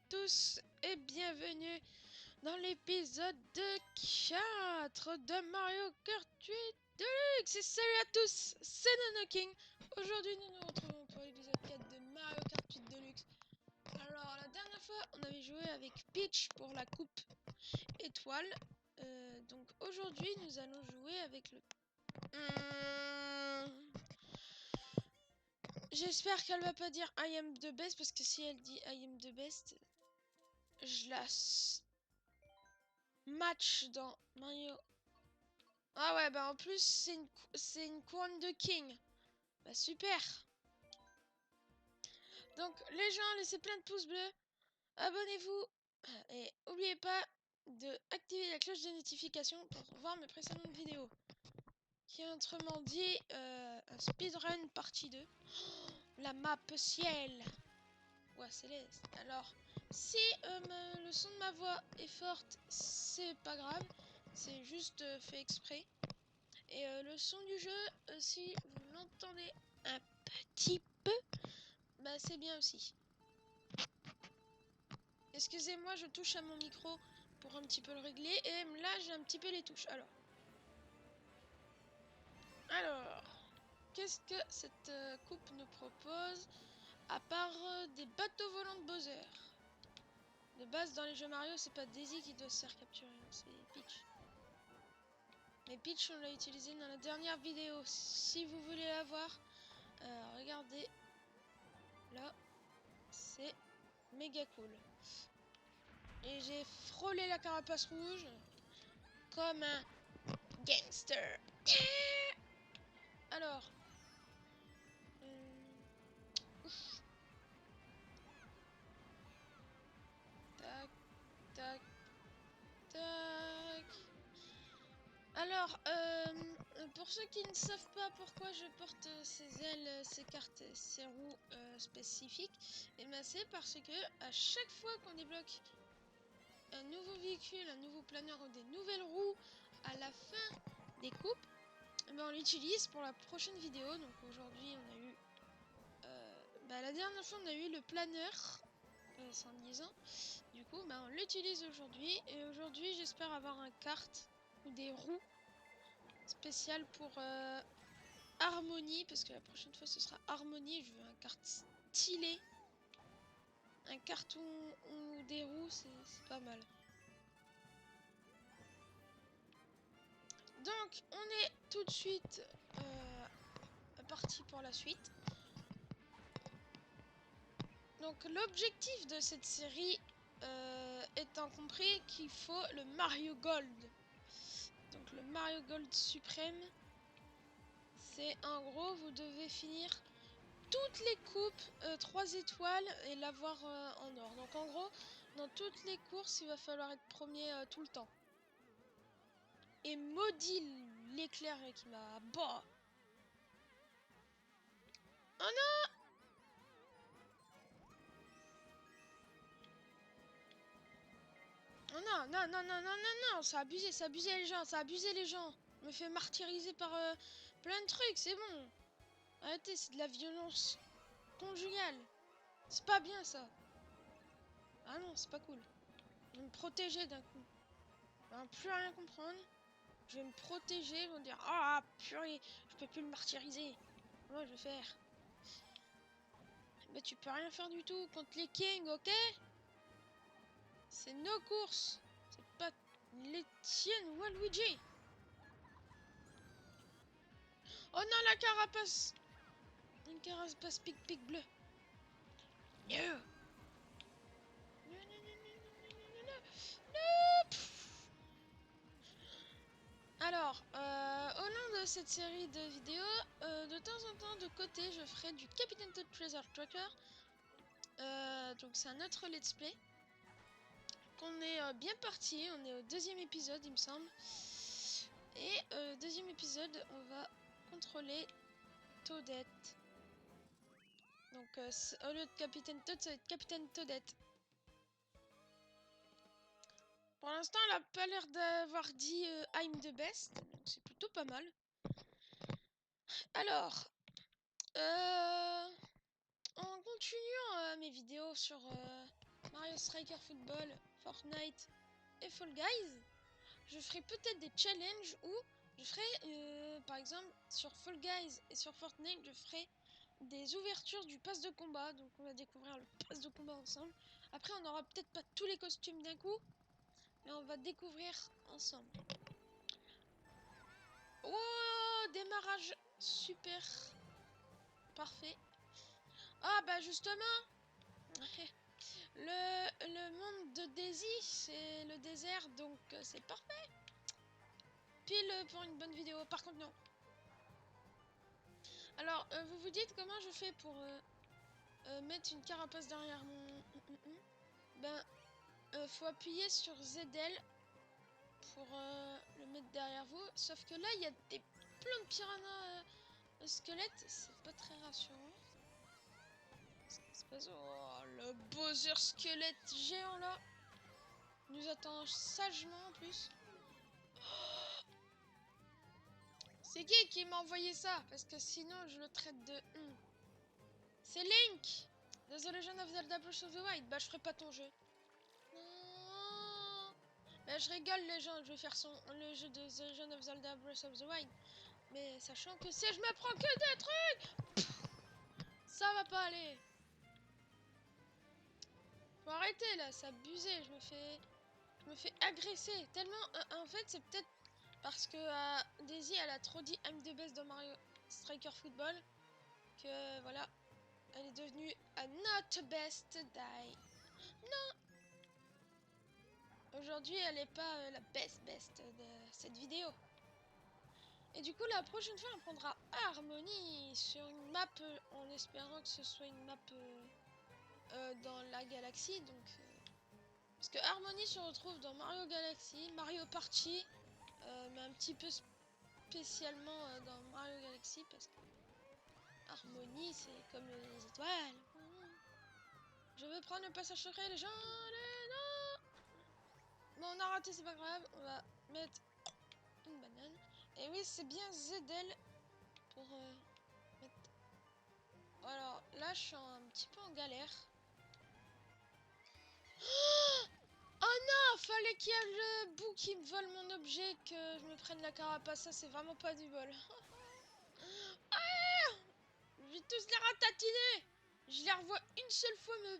tous et bienvenue dans l'épisode 4 de Mario Kart 8 Deluxe. Et salut à tous, c'est NonoKing. Aujourd'hui nous nous retrouvons pour l'épisode 4 de Mario Kart 8 Deluxe. Alors la dernière fois on avait joué avec Peach pour la coupe étoile. Donc aujourd'hui nous allons jouer avec le... J'espère qu'elle va pas dire I am the best, parce que si elle dit I am the best, je la match dans Mario. Ah ouais, bah en plus c'est une couronne de king. Bah super. Donc les gens, laissez plein de pouces bleus, abonnez-vous et n'oubliez pas de activer la cloche de notification pour voir mes précédentes vidéos. Qui est autrement dit un speedrun partie 2. Oh, la map ciel. Ouais, céleste. Alors, si le son de ma voix est forte, c'est pas grave. C'est juste fait exprès. Et le son du jeu, si vous l'entendez un petit peu, bah c'est bien aussi. Excusez-moi, je touche à mon micro pour un petit peu le régler. Et là, j'ai un petit peu les touches. Alors qu'est-ce que cette coupe nous propose à part des bateaux volants de Bowser? De base, dans les jeux Mario, c'est pas Daisy qui doit se faire capturer, c'est Peach. Mais Peach, on l'a utilisé dans la dernière vidéo. Si vous voulez la voir, regardez. Là, c'est méga cool. Et j'ai frôlé la carapace rouge comme un gangster. Alors, tac, tac, tac. Alors, pour ceux qui ne savent pas pourquoi je porte ces ailes, ces cartes, ces roues spécifiques, et ben c'est parce que à chaque fois qu'on débloque un nouveau véhicule, un nouveau planeur ou des nouvelles roues à la fin des coupes, ben on l'utilise pour la prochaine vidéo. Donc aujourd'hui on a eu la dernière fois on a eu le planeur sans liaison. Du coup ben, on l'utilise aujourd'hui, et aujourd'hui j'espère avoir un kart ou des roues spéciales pour Harmonie, parce que la prochaine fois ce sera Harmonie. Je veux un kart stylé, un carton ou des roues, c'est pas mal. Donc on est tout de suite parti pour la suite. Donc l'objectif de cette série étant compris qu'il faut le Mario Gold. Donc le Mario Gold suprême, c'est en gros vous devez finir toutes les coupes 3 étoiles et l'avoir en or. Donc en gros dans toutes les courses il va falloir être premier tout le temps. Et maudit l'éclair qui m'a... Bah. Oh non! Oh non, non, non, non, non, non, non, ça a abusé les gens, ça a abusé les gens. On me fait martyriser par plein de trucs, c'est bon. Arrêtez, c'est de la violence conjugale. C'est pas bien ça. Ah non, c'est pas cool. Je vais me protéger d'un coup. Ils vont plus rien comprendre. Je vais me protéger, ils vont dire ah purée, je peux plus le martyriser. Moi je vais faire. Mais tu peux rien faire du tout contre les kings, ok? C'est nos courses. C'est pas les tiennes, Waluigi. Oh non, la carapace. Une carapace pic bleu. No. Alors, au long de cette série de vidéos, de temps en temps, de côté, je ferai du Captain Toad Treasure Tracker. Donc c'est un autre let's play. Qu'on est bien parti, on est au 2e épisode, il me semble. Et deuxième épisode, on va contrôler Toadette. Donc au lieu de Capitaine Toad, ça va être Capitaine Toadette. Pour l'instant, elle a pas l'air d'avoir dit I'm the best, donc c'est plutôt pas mal. Alors, en continuant mes vidéos sur Mario Striker Football, Fortnite et Fall Guys, je ferai peut-être des challenges où je ferai, par exemple, sur Fall Guys et sur Fortnite, je ferai des ouvertures du pass de combat. Donc on va découvrir le pass de combat ensemble. Après, on n'aura peut-être pas tous les costumes d'un coup, mais on va découvrir ensemble. Oh, démarrage super. Parfait. Ah bah justement, le monde de Daisy, c'est le désert, donc c'est parfait. Pile pour une bonne vidéo. Par contre, non. Alors, vous vous dites comment je fais pour mettre une carapace derrière mon... Ben, faut appuyer sur ZL pour le mettre derrière vous. Sauf que là, il y a des plein de piranhas squelettes. C'est pas très rassurant. Oh, le Bowser squelette géant là nous attend sagement en plus. Oh, c'est qui m'a envoyé ça? Parce que sinon je le traite de... C'est Link de The Legend of Zelda Breath of the Wild. Bah je ferai pas ton jeu. Non. Bah je rigole les gens, je vais faire le jeu de The Legend of Zelda Breath of the Wild. Mais sachant que si je me prends que des trucs, ça va pas aller. Faut arrêter là, c'est abusé, je me fais agresser. Tellement, en fait c'est peut-être parce que Daisy elle a trop dit I'm the best dans Mario Striker Football que voilà, elle est devenue a not best die. Non. Aujourd'hui elle est pas la best de cette vidéo. Et du coup la prochaine fois on prendra Harmony sur une map en espérant que ce soit une map dans la galaxie. Donc parce que Harmony se retrouve dans Mario Galaxy, Mario Party, mais un petit peu spécialement dans Mario Galaxy parce que Harmony c'est comme les étoiles. Je veux prendre le passage secret les gens. Non. Bon on a raté, c'est pas grave, on va mettre une banane. Et oui c'est bien ZL pour mettre... Alors là je suis un petit peu en galère. Oh non, fallait qu'il y ait le bout qui me vole mon objet, que je me prenne la carapace, ça c'est vraiment pas du bol. Ah, je vais tous les ratatiner. Je les revois une seule fois me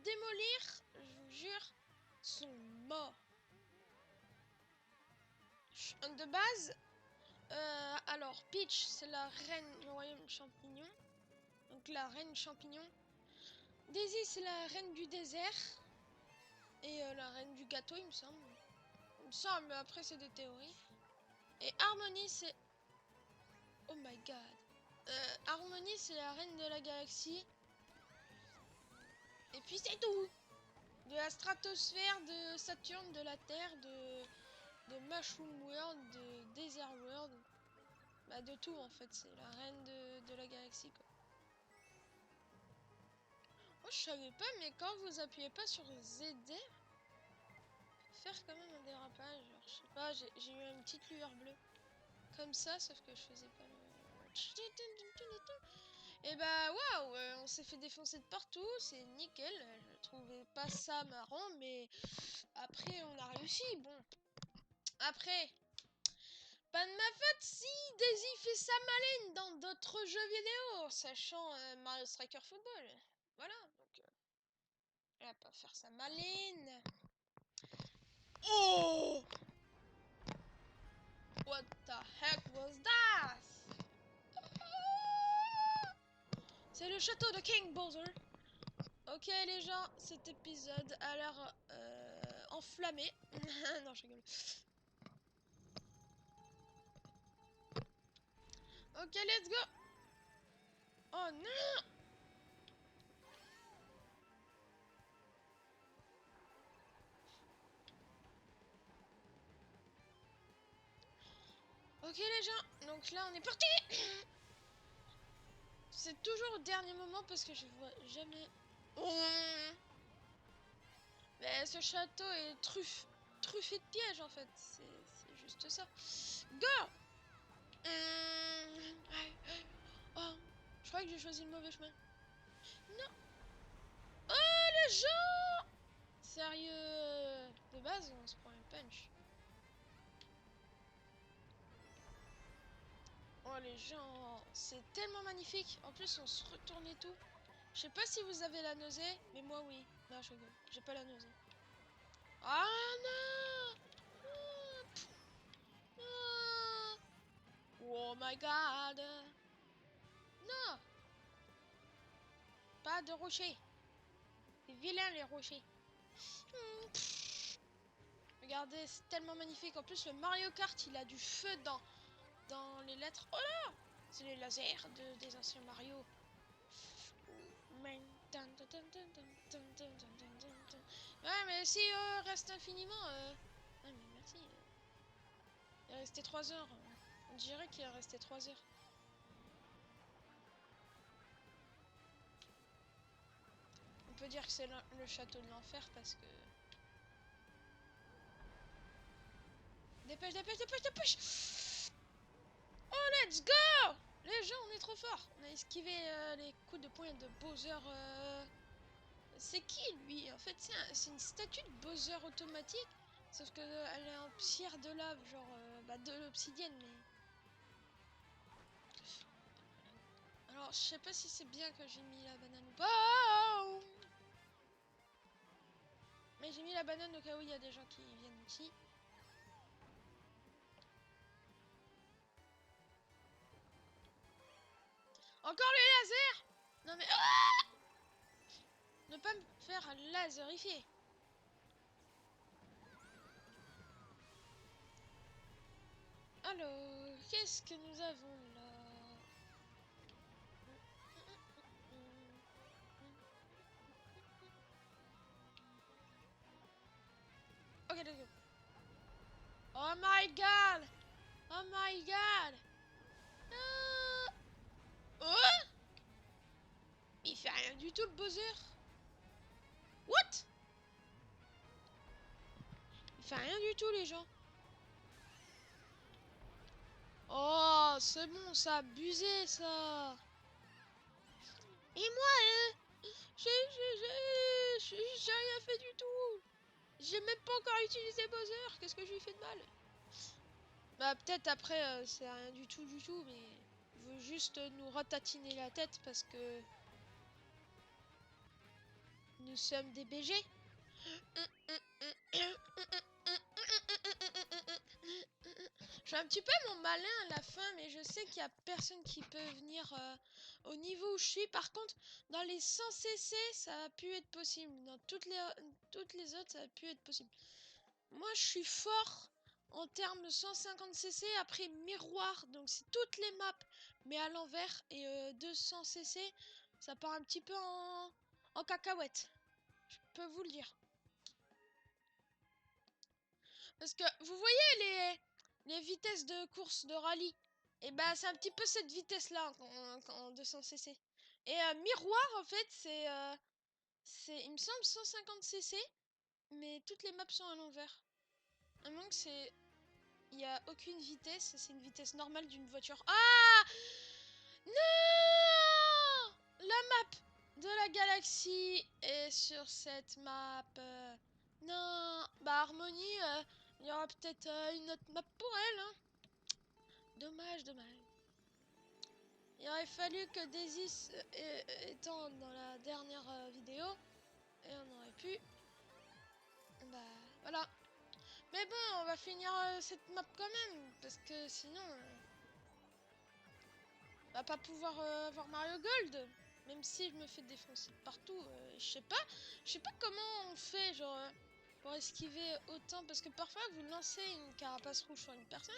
démolir, je vous jure, sont morts. De base, alors Peach c'est la reine du royaume champignon, donc la reine champignon. Daisy c'est la reine du désert et la reine du gâteau il me semble. Il me semble, mais après c'est des théories. Et Harmony c'est... Oh my god. Harmony c'est la reine de la galaxie. Et puis c'est tout. De la stratosphère, de Saturne, de la Terre, de Mushroom World, de Desert World. Bah de tout en fait, c'est la reine de la galaxie quoi. Moi je savais pas, mais quand vous appuyez pas sur ZD, faire quand même un dérapage. Alors, je sais pas, j'ai eu une petite lueur bleue. Comme ça, sauf que je faisais pas le... Et bah waouh, on s'est fait défoncer de partout, c'est nickel. Je trouvais pas ça marrant, mais après on a réussi. Bon, après, pas de ma faute si Daisy fait sa maline dans d'autres jeux vidéo, sachant Mario Striker Football. Voilà, donc elle va pas faire sa maline. Oh! What the heck was that? C'est le château de King Bowser. Ok les gens, cet épisode a l'air enflammé. Non, je rigole. Ok, let's go. Oh non. Ok les gens, donc là on est parti. C'est toujours au dernier moment parce que je vois jamais... Mais ce château est truffé de pièges en fait, c'est juste ça. Go. Oh, je crois que j'ai choisi le mauvais chemin. Non. Oh les gens. base, on se prend un punch. Oh les gens, c'est tellement magnifique. En plus on se retourne et tout. Je sais pas si vous avez la nausée, mais moi oui. Non, je rigole, j'ai pas la nausée. Ah non! Ah. Oh my god! Non! Pas de rochers. C'est vilain les rochers. Regardez, c'est tellement magnifique. En plus, le Mario Kart, il a du feu dans les lettres. Oh là! C'est les lasers des anciens Mario. Ouais, mais si reste infiniment. Ah, mais merci. Il est resté 3 heures. On dirait qu'il est resté 3 heures. On peut dire que c'est le château de l'enfer parce que. Dépêche, dépêche, dépêche, dépêche! Oh, let's go! Les gens, on est trop fort. On a esquivé les coups de poing de Bowser. C'est qui lui? En fait, c'est une statue de Bowser automatique. Sauf que elle est en pierre de lave, genre de l'obsidienne, mais. Alors, je sais pas si c'est bien que j'ai mis la banane ou pas. Mais j'ai mis la banane au cas où il y a des gens qui viennent ici. Encore les lasers! Non mais... Ah! Ne pas me faire laserifier. Alors, qu'est-ce que nous avons là? Ok, let's go. Oh my god! Oh my god! Oh! Il fait rien du tout le Bowser. What? Il fait rien du tout les gens. Oh, c'est bon, ça a abusé ça. Et moi, j'ai rien fait du tout. J'ai même pas encore utilisé Bowser. Qu'est-ce que je lui fais de mal? Bah peut-être après c'est rien du tout mais il veut juste nous ratatiner la tête parce que nous sommes des BG. Je fais un petit peu mon malin à la fin, mais je sais qu'il y a personne qui peut venir au niveau où je suis. Par contre, dans les 100 CC, ça a pu être possible. Dans toutes les autres, ça a pu être possible. Moi, je suis fort en termes 150 CC. Après, miroir, donc c'est toutes les maps, mais à l'envers. Et 200 CC, ça part un petit peu en cacahuète. Je peux vous le dire. Parce que vous voyez les vitesses de course de rallye. Et bah c'est un petit peu cette vitesse là en 200 cc. Et miroir en fait c'est il me semble 150 cc. Mais toutes les maps sont à l'envers. À moins que c'est... Il n'y a aucune vitesse. C'est une vitesse normale d'une voiture. Ah non! La map de la galaxie est sur cette map. Non. Bah Harmonie, il y aura peut-être une autre map pour elle. Hein. Dommage, dommage. Il aurait fallu que Daisy étant dans la dernière vidéo. Et on aurait pu... Bah voilà. Mais bon, on va finir cette map quand même. Parce que sinon... on va pas pouvoir avoir Mario Gold. Même si je me fais défoncer partout. Je sais pas comment on fait genre... pour esquiver autant. Parce que parfois vous lancez une carapace rouge sur une personne.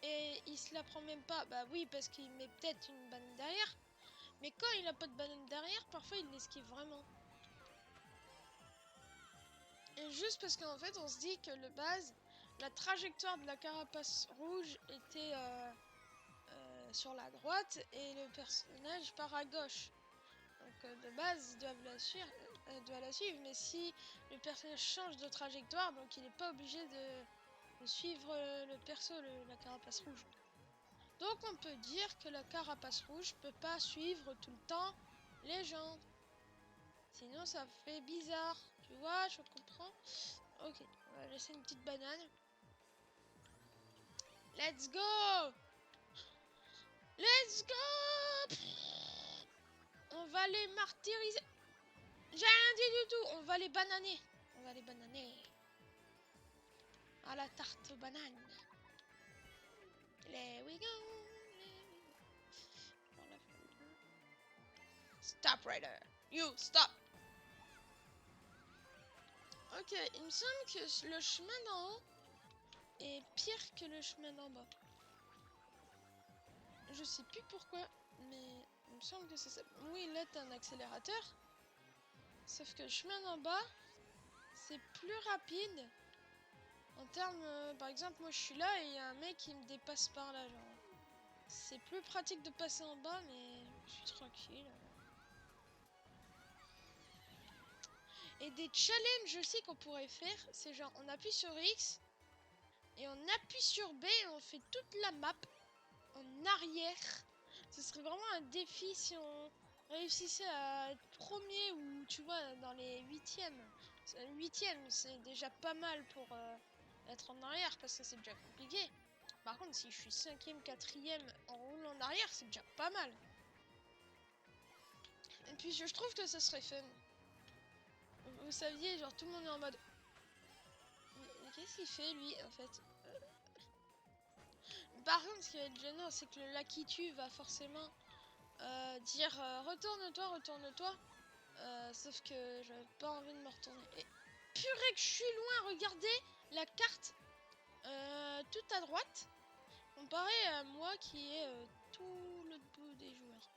Et il se la prend même pas. Bah oui, parce qu'il met peut-être une banane derrière. Mais quand il a pas de banane derrière, parfois il l'esquive vraiment. Et juste parce qu'en fait on se dit que le base, la trajectoire de la carapace rouge était sur la droite et le personnage part à gauche. Donc de base ils doivent doit la suivre, mais si le personnage change de trajectoire, donc il n'est pas obligé de suivre le perso, la carapace rouge. Donc on peut dire que la carapace rouge peut pas suivre tout le temps les gens. Sinon ça fait bizarre, tu vois, je comprends. Ok, on va laisser une petite banane. Let's go! Let's go! On va les martyriser. J'ai rien dit du tout. On va les bananer. On va les bananer. À la tarte aux bananes. There we go. Stop right there. You, stop. Ok, il me semble que le chemin d'en haut est pire que le chemin d'en bas. Je sais plus pourquoi, mais il me semble que c'est ça. Oui, là t'as un accélérateur. Sauf que le chemin d'en bas, c'est plus rapide. En termes, par exemple, moi je suis là et il y a un mec qui me dépasse par là, genre. C'est plus pratique de passer en bas, mais je suis tranquille. Et des challenges aussi qu'on pourrait faire, c'est genre on appuie sur X et on appuie sur B et on fait toute la map en arrière. Ce serait vraiment un défi si on réussissait à être premier ou tu vois dans les huitièmes. Huitième, c'est déjà pas mal pour être en arrière parce que c'est déjà compliqué. Par contre, si je suis cinquième, quatrième en roulant en arrière, c'est déjà pas mal. Et puis je trouve que ça serait fun. Vous saviez, genre tout le monde est en mode. Mais qu'est-ce qu'il fait lui en fait? Par contre, ce qui va être gênant, c'est que le Lakitu va forcément dire retourne-toi, retourne-toi. Sauf que j'avais pas envie de me retourner. Et purée que je suis loin, regardez la carte tout à droite. Comparé à moi qui est tout l'autre bout des joueurs.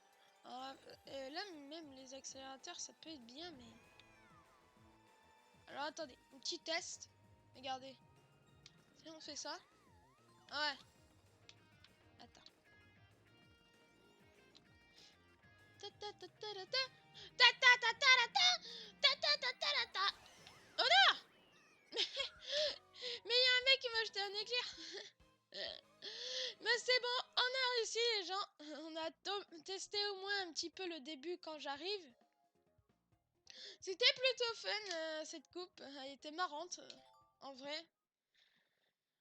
Alors, là, même les accélérateurs, ça peut être bien, mais... Alors attendez, un petit test. Regardez. Si on fait ça. Ah ouais. Attends. Oh non! Mais il y a un mec qui m'a jeté un éclair. Mais c'est bon, on a réussi les gens. On a testé au moins un petit peu le début quand j'arrive. C'était plutôt fun cette coupe. Elle était marrante en vrai.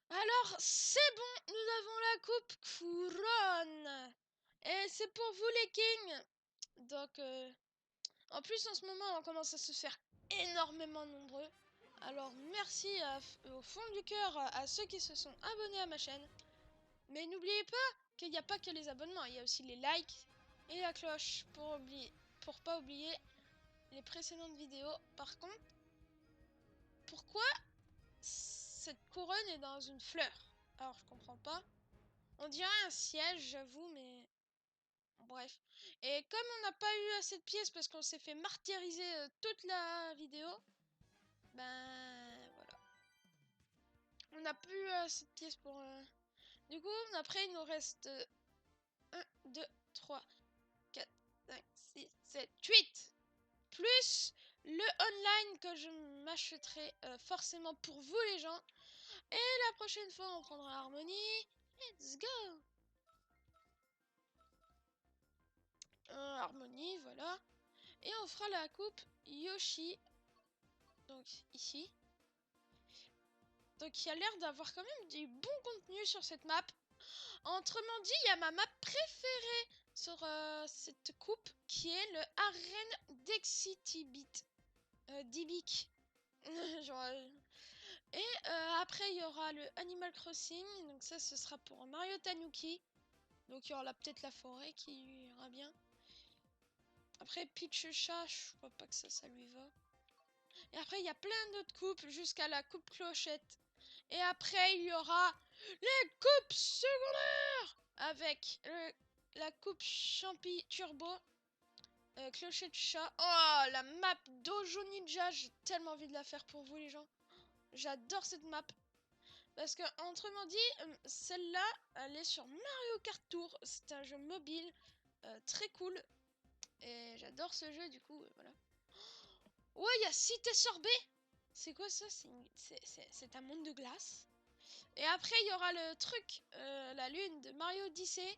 Alors c'est bon, nous avons la coupe couronne. Et c'est pour vous les kings. Donc en plus en ce moment on commence à se faire énormément nombreux. Alors merci au fond du cœur à ceux qui se sont abonnés à ma chaîne. Mais n'oubliez pas qu'il n'y a pas que les abonnements, il y a aussi les likes et la cloche pour pas oublier les précédentes vidéos. Par contre, pourquoi cette couronne est dans une fleur? Alors je comprends pas. On dirait un siège, j'avoue, mais bref. Et comme on n'a pas eu assez de pièces parce qu'on s'est fait martyriser toute la vidéo, ben voilà. On n'a plus eu assez de pièces pour... Du coup, après il nous reste 1, 2, 3, 4, 5, 6, 7, 8. Plus le online que je m'achèterai forcément pour vous les gens. Et la prochaine fois, on prendra Harmonie. Let's go! Harmonie, voilà. Et on fera la coupe Yoshi. Donc ici. Donc il y a l'air d'avoir quand même du bon contenu sur cette map. Autrement dit, il y a ma map préférée sur cette coupe qui est le Arène d'Exitibit. Dibic. Genre, et après, il y aura le Animal Crossing. Donc ça, ce sera pour Mario Tanuki. Donc il y aura peut-être la forêt qui ira bien. Après, Peach Chat, je crois pas que ça lui va. Et après, il y a plein d'autres coupes jusqu'à la coupe clochette. Et après, il y aura les coupes secondaires avec la coupe champi turbo. Clochette chat. Oh, la map Dojo Ninja. J'ai tellement envie de la faire pour vous, les gens. J'adore cette map. Parce que, autrement dit, celle-là, elle est sur Mario Kart Tour. C'est un jeu mobile très cool. Et j'adore ce jeu, du coup, voilà. Ouais, il y a Cité Sorbet. C'est quoi ça? C'est un monde de glace. Et après, il y aura le truc, la lune de Mario Odyssey,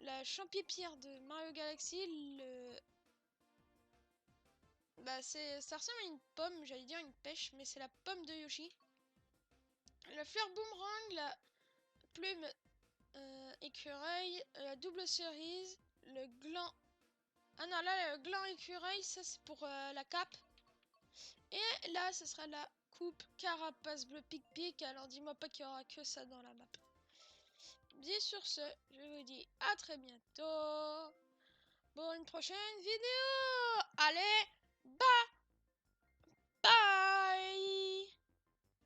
la Champipierre de Mario Galaxy, Bah ça ressemble à une pomme, j'allais dire une pêche, mais c'est la pomme de Yoshi. La fleur boomerang, la plume écureuil, la double cerise, le gland. Ah non, là le gland écureuil, ça c'est pour la cape. Et là, ce sera la coupe carapace bleu pic-pic. Alors dis-moi pas qu'il y aura que ça dans la map. Bien sur ce, je vous dis à très bientôt pour une prochaine vidéo. Allez, bye!